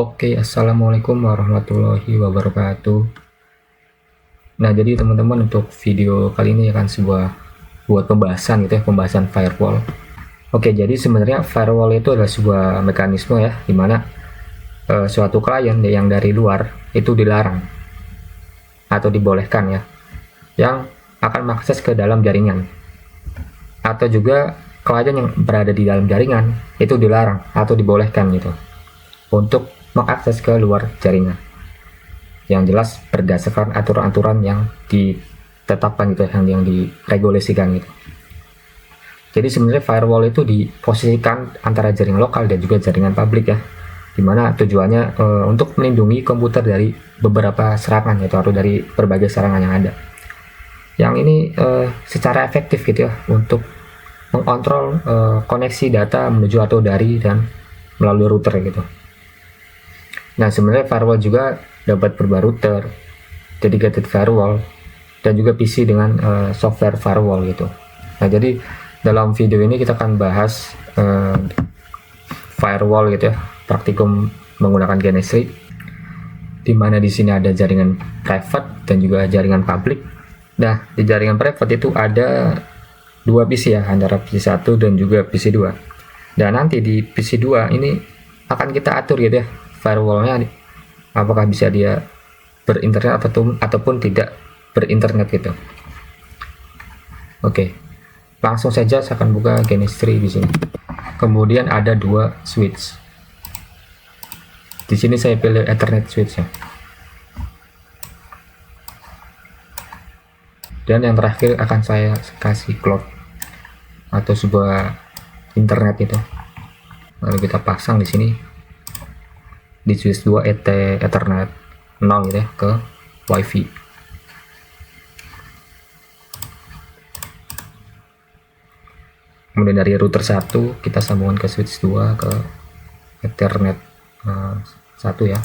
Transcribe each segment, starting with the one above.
Oke, assalamualaikum warahmatullahi wabarakatuh. Nah, jadi teman-teman, untuk video kali ini akan buat pembahasan gitu ya, pembahasan firewall. Oke, jadi sebenarnya firewall itu adalah sebuah mekanisme ya, dimana suatu klien yang dari luar itu dilarang atau dibolehkan ya, yang akan mengakses ke dalam jaringan, atau juga klien yang berada di dalam jaringan itu dilarang atau dibolehkan gitu untuk mengakses ke luar jaringan, yang jelas berdasarkan aturan-aturan yang ditetapkan gitu, yang diregulasikan gitu. Jadi sebenarnya firewall itu diposisikan antara jaringan lokal dan juga jaringan publik ya, dimana tujuannya untuk melindungi komputer dari beberapa serangan yaitu atau dari berbagai serangan yang ada. Yang ini secara efektif gitu ya untuk mengontrol koneksi data menuju atau dari dan melalui router gitu. Nah, sebenarnya firewall juga dapat berupa router, dedicated firewall, dan juga PC dengan software firewall gitu. Nah, jadi dalam video ini kita akan bahas firewall gitu ya, praktikum menggunakan GNS3, di mana di sini ada jaringan private dan juga jaringan public. Nah, di jaringan private itu ada dua PC ya, antara PC1 dan juga PC2. Dan nanti di PC2 ini akan kita atur gitu ya, firewallnya apakah bisa dia berinternet ataupun tidak berinternet gitu. Oke, langsung saja saya akan buka GNS3 di sini. Kemudian ada dua switch. Di sini saya pilih Ethernet switch ya. Dan yang terakhir akan saya kasih cloud atau sebuah internet itu. Lalu kita pasang di sini di switch 2 Ethernet 0 gitu ya, ke WiFi. Kemudian dari router 1 kita sambungkan ke switch 2 ke Ethernet 1 ya.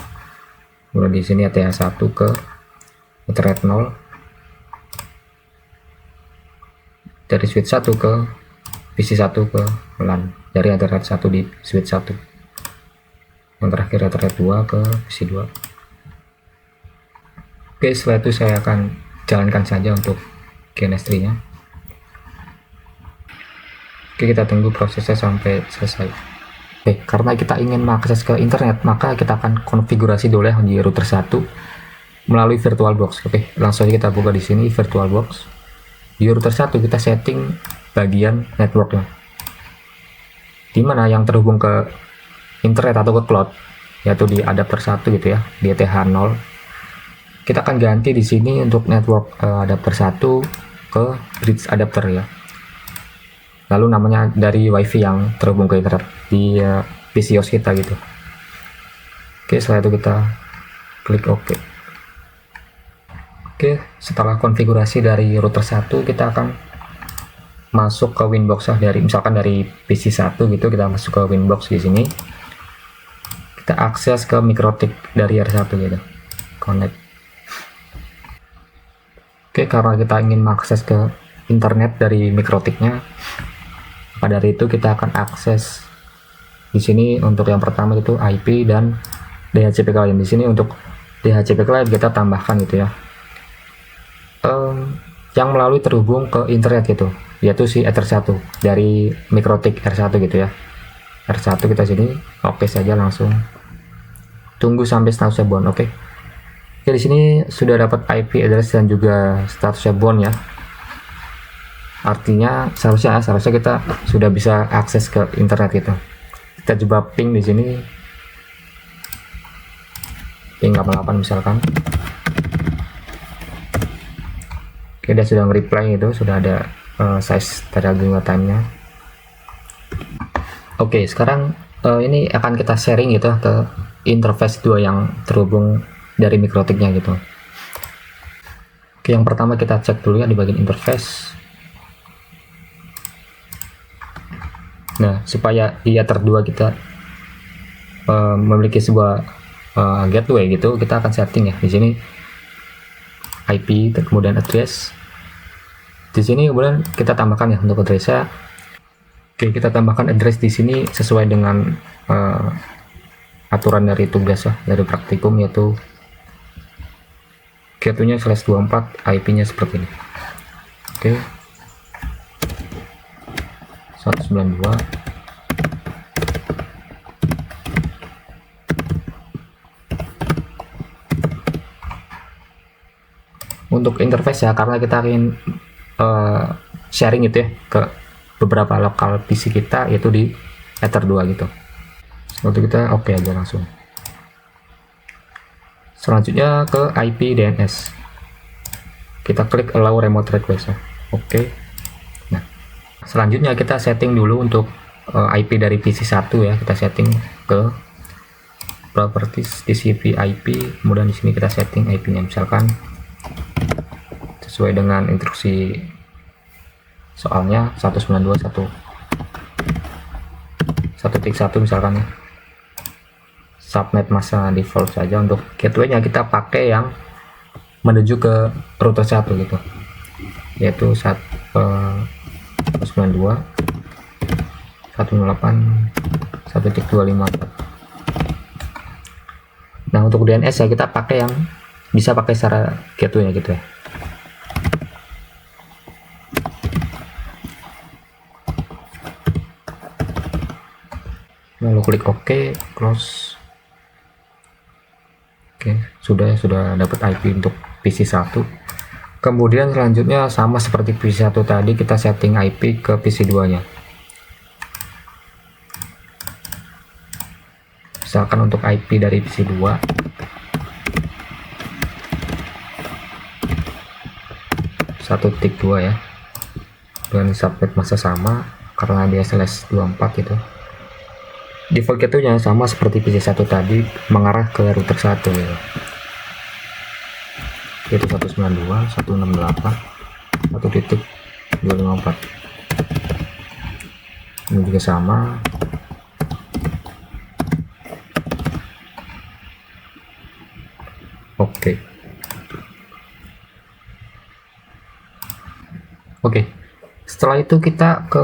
Kemudian di sini ETH1 ke Ethernet 0. Dari switch 1 ke PC1 ke LAN, dari Ethernet 1 di switch 1. Yang terakhir Ethernet 2 ke PC2. Oke, setelah itu saya akan jalankan saja untuk GNS3 nya. Oke, kita tunggu prosesnya sampai selesai. Oke, karena kita ingin mengakses ke internet, maka kita akan konfigurasi dulu ya di router 1 melalui VirtualBox. Oke, langsung aja kita buka di sini VirtualBox. Di router 1 kita setting bagian networknya, dimana yang terhubung ke internet atau ke cloud yaitu di adapter 1 gitu ya, di ETH0. Kita akan ganti di sini untuk network adapter 1 ke bridge adapter ya. Lalu namanya dari WiFi yang terhubung ke internet di PCOS kita gitu. Oke, setelah itu kita klik OK. Oke, setelah konfigurasi dari router 1, kita akan masuk ke Winbox ya, misalkan dari PC1 gitu, kita masuk ke Winbox di sini. Kita akses ke MikroTik dari R1 gitu. Connect. Oke, karena kita ingin mengakses ke internet dari MikroTiknya, pada dari itu kita akan akses di sini untuk yang pertama itu IP dan DHCP client. Di sini untuk DHCP client kita tambahkan gitu ya, yang melalui terhubung ke internet gitu, yaitu si Ether1 dari MikroTik R1 gitu ya. R1 kita sini oke saja, langsung tunggu sampai statusnya bound. Oke, di sini sudah dapat IP address dan juga statusnya bound ya. Artinya seharusnya kita sudah bisa akses ke internet gitu. Kita coba ping di sini, ping 88 misalkan. Oke, dia sudah nge-reply itu, sudah ada size dari juga time-nya. Oke, sekarang ini akan kita sharing gitu ke interface 2 yang terhubung dari MikroTiknya gitu. Oke, yang pertama kita cek dulu ya di bagian interface. Nah, supaya di Ether 2 kita memiliki sebuah gateway gitu, kita akan setting ya di sini IP, kemudian address. Di sini kemudian kita tambahkan ya untuk addressnya. Oke, kita tambahkan address di sini sesuai dengan aturan dari tugas ya, dari praktikum, yaitu gateway-nya /24, IP-nya seperti ini. Oke, 192. Untuk interface ya, karena kita ingin sharing gitu ya ke beberapa lokal PC kita, yaitu di Ether 2 gitu. Seperti kita oke aja langsung. Selanjutnya ke IP DNS. Kita klik allow remote request ya. Oke. Nah, selanjutnya kita setting dulu untuk IP dari PC 1 ya. Kita setting ke properties TCP IP, kemudian di sini kita setting IP-nya misalkan sesuai dengan instruksi soalnya 192.1.1 misalkan ya. Subnet masa default saja. Untuk gateway-nya kita pakai yang menuju ke router 1 gitu, yaitu 192.168.1.254. Nah, untuk DNS ya kita pakai yang bisa pakai secara gateway-nya gitu ya. Lalu klik OK, close. Oke, sudah dapat IP untuk PC 1. Kemudian selanjutnya sama seperti PC 1 tadi, kita setting IP ke PC 2 nya. Misalkan untuk IP dari PC 2 1.2 ya, dengan subnet masa sama karena dia /24 gitu. Default gateway-nya sama seperti PC 1 tadi, mengarah ke router 1 ya, yaitu 192.168.1.254. Ini juga sama. Oke. Setelah itu kita ke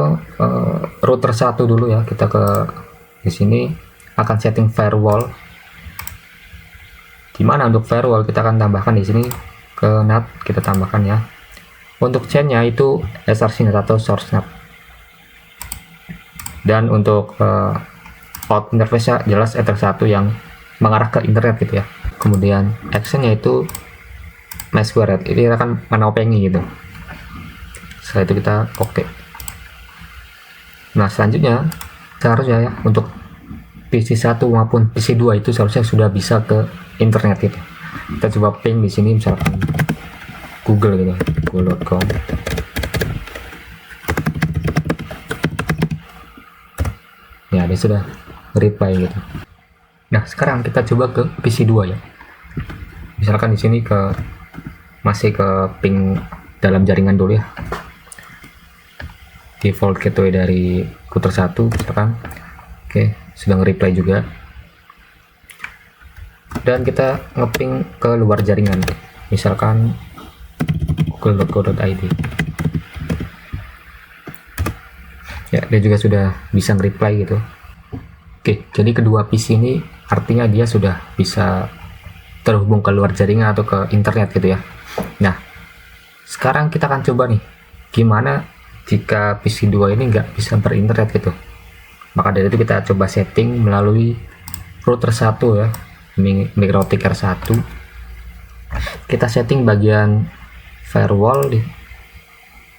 router 1 dulu ya. Kita ke di sini akan setting firewall. Dimana untuk firewall kita akan tambahkan di sini ke NAT, kita tambahkan ya. Untuk chainnya itu SRC NAT atau source NAT. Dan untuk out interface jelas Ether 1 yang mengarah ke internet gitu ya. Kemudian actionnya itu MySQL, ini akan menopengi gitu. Setelah itu kita oke. Nah, selanjutnya seharusnya ya untuk PC 1 maupun PC 2 itu seharusnya sudah bisa ke internet gitu. Kita coba ping di sini misalkan Google gitu, google.com. Ya, dia sudah reply gitu. Nah, sekarang kita coba ke PC 2 ya. Misalkan di sini masih ke ping dalam jaringan dulu ya. Default gateway dari router 1 misalkan. Oke, sudah nge-reply juga. Dan kita ngeping ke luar jaringan. Misalkan google.co.id. Ya, dia juga sudah bisa nge-reply gitu. Oke, jadi kedua PC ini artinya dia sudah bisa terhubung ke luar jaringan atau ke internet gitu ya. Nah, sekarang kita akan coba nih gimana jika PC 2 ini nggak bisa berinternet gitu. Maka dari itu kita coba setting melalui router 1 ya, MikroTik R1. Kita setting bagian firewall di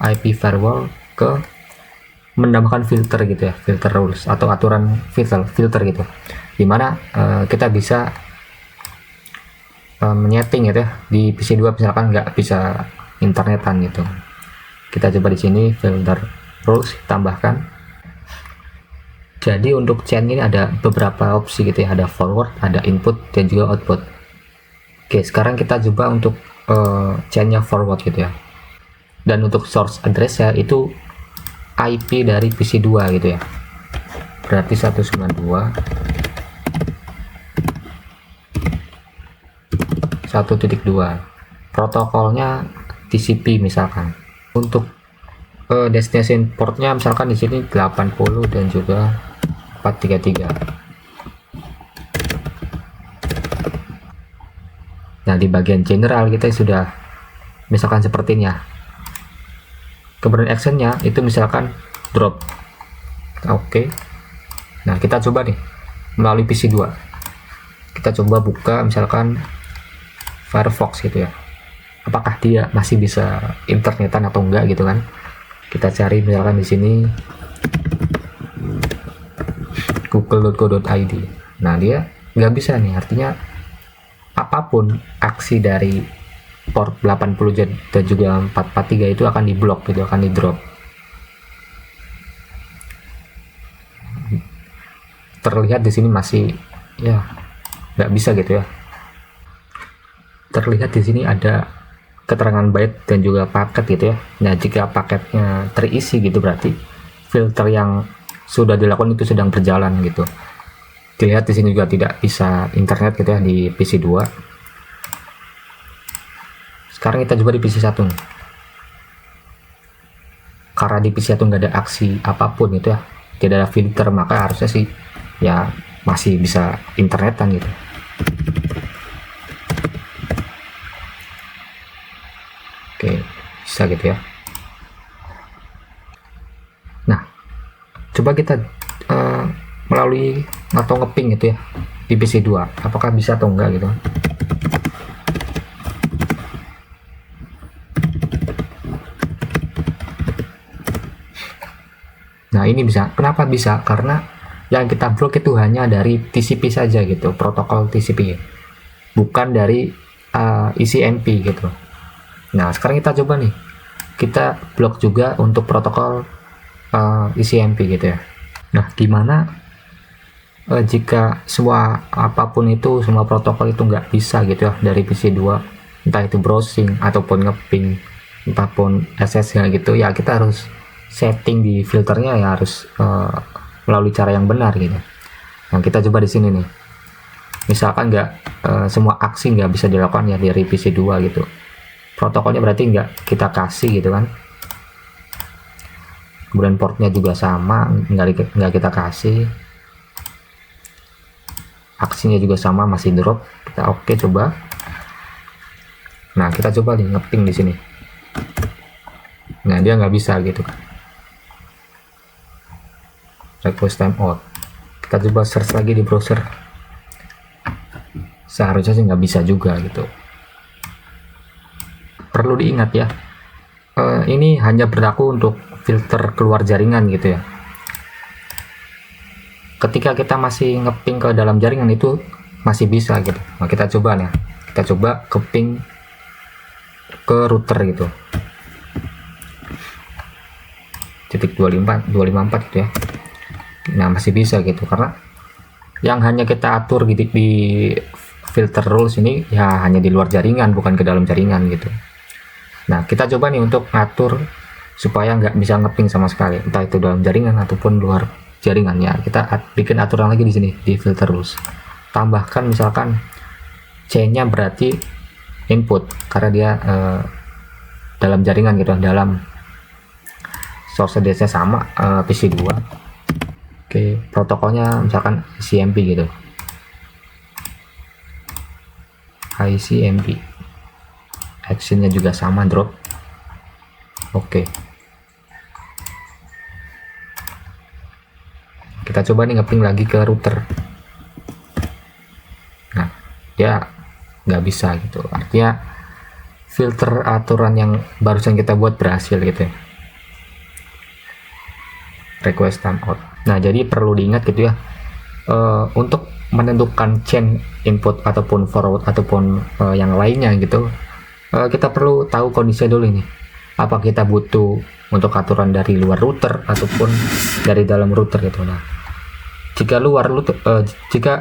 IP firewall ke menambahkan filter gitu ya, filter rules atau aturan filter gitu, dimana kita bisa menyeting gitu ya di PC 2 misalkan nggak bisa internetan gitu. Kita coba di sini filter rules tambahkan. Jadi untuk chain ini ada beberapa opsi gitu ya, ada forward, ada input dan juga output. Oke, sekarang kita coba untuk chainnya forward gitu ya. Dan untuk source address ya itu IP dari PC 2 gitu ya. Berarti 192.1.2. Protokolnya TCP misalkan. Untuk destination portnya misalkan di sini 80 dan juga 433. Nah, di bagian general kita sudah misalkan seperti ini ya. Kemudian actionnya itu misalkan drop. Oke. Nah, kita coba nih melalui PC2. Kita coba buka misalkan Firefox gitu ya. Apakah dia masih bisa internetan atau enggak gitu kan? Kita cari misalkan di sini google.co.id. Nah, dia nggak bisa nih, artinya apapun aksi dari port 80 dan juga 443 itu akan diblok gitu, akan di drop. Terlihat di sini masih ya nggak bisa gitu ya. Terlihat di sini ada keterangan byte dan juga paket gitu ya. Nah, jika paketnya terisi gitu berarti filter yang sudah dilakukan itu sedang berjalan gitu. Dilihat di sini juga tidak bisa internet gitu ya di PC2. Sekarang kita coba di PC1. Karena di PC1 nggak ada aksi apapun itu ya, tidak ada filter, maka harusnya sih ya masih bisa internetan gitu. Oke, bisa gitu ya. Nah, coba kita melalui atau ngeping gitu ya di PC2, apakah bisa atau enggak gitu. Nah, ini bisa. Kenapa bisa? Karena yang kita blok itu hanya dari TCP saja gitu, protokol TCP, bukan dari ICMP gitu. Nah, sekarang kita coba nih, kita blok juga untuk protokol ICMP gitu ya. Nah, gimana jika semua apapun itu, semua protokol itu nggak bisa gitu ya dari PC2, entah itu browsing ataupun ngeping, entahpun SSH gitu ya, kita harus setting di filternya ya harus melalui cara yang benar gitu. Nah, kita coba di sini nih, misalkan nggak semua aksi nggak bisa dilakukan ya dari PC2 gitu, protokolnya berarti nggak kita kasih gitu kan. Kemudian portnya juga sama, nggak kita kasih, aksinya juga sama, masih drop. Kita oke, coba. Nah, kita coba nih ngeping di sini. Nah, dia nggak bisa gitu kan. Request timeout. Kita coba search lagi di browser. Seharusnya sih nggak bisa juga gitu. Perlu diingat ya, ini hanya berlaku untuk filter keluar jaringan gitu ya. Ketika kita masih ngeping ke dalam jaringan itu masih bisa gitu. Nah, kita coba nih, kita coba keping ke router gitu, titik 254 gitu ya. Nah, masih bisa gitu, karena yang hanya kita atur gitu di filter rules ini ya hanya di luar jaringan, bukan ke dalam jaringan gitu. Nah, kita coba nih untuk ngatur supaya nggak bisa ngeping sama sekali, entah itu dalam jaringan ataupun luar jaringannya. Kita bikin aturan lagi di sini di filter rules, tambahkan misalkan C-nya berarti input karena dia dalam jaringan gitu, dalam source address-nya sama PC2. Oke, protokolnya misalkan ICMP gitu, ICMP, actionnya juga sama, drop. Oke, kita coba nih ngeping lagi ke router. Nah, dia nggak bisa gitu, artinya filter aturan yang barusan kita buat berhasil gitu ya. Request timeout. Nah, jadi perlu diingat gitu ya, untuk menentukan chain input ataupun forward ataupun yang lainnya gitu, kita perlu tahu kondisi dulu ini, apa kita butuh untuk aturan dari luar router ataupun dari dalam router gitu. Nah, jika jika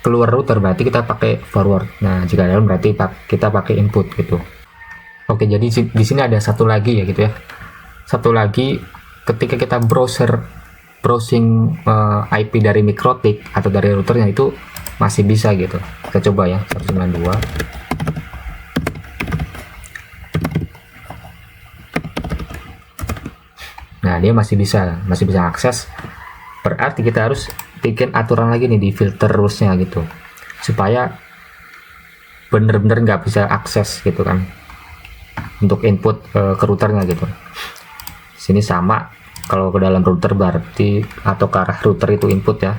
keluar router berarti kita pakai forward. Nah, jika dalam berarti kita pakai input gitu. Oke, jadi di sini ada satu lagi ya gitu ya. Satu lagi, ketika kita browsing IP dari MikroTik atau dari routernya itu masih bisa gitu. Kita coba ya, 192. Nah, dia masih bisa akses. Berarti kita harus bikin aturan lagi nih di filter rules-nya gitu, supaya bener-bener nggak bisa akses gitu kan untuk input ke routernya gitu. Sini sama, kalau ke dalam router berarti atau ke arah router itu input ya,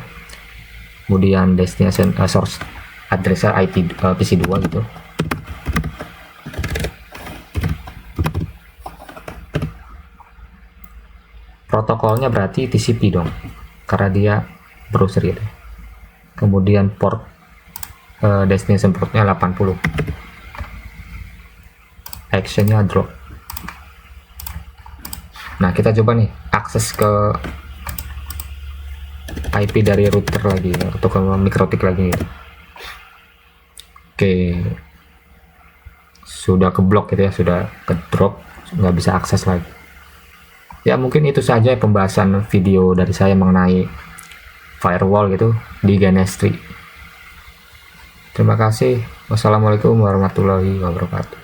kemudian destination source address IP PC2 gitu. Protokolnya berarti TCP dong, karena dia browser gitu. Kemudian port destination portnya 80, actionnya drop. Nah, kita coba nih akses ke IP dari router lagi ya, atau ke MikroTik lagi gitu. Oke, sudah keblok gitu ya, sudah ke drop, nggak bisa akses lagi. Ya mungkin itu saja pembahasan video dari saya mengenai firewall gitu di Ganestri. Terima kasih. Wassalamualaikum warahmatullahi wabarakatuh.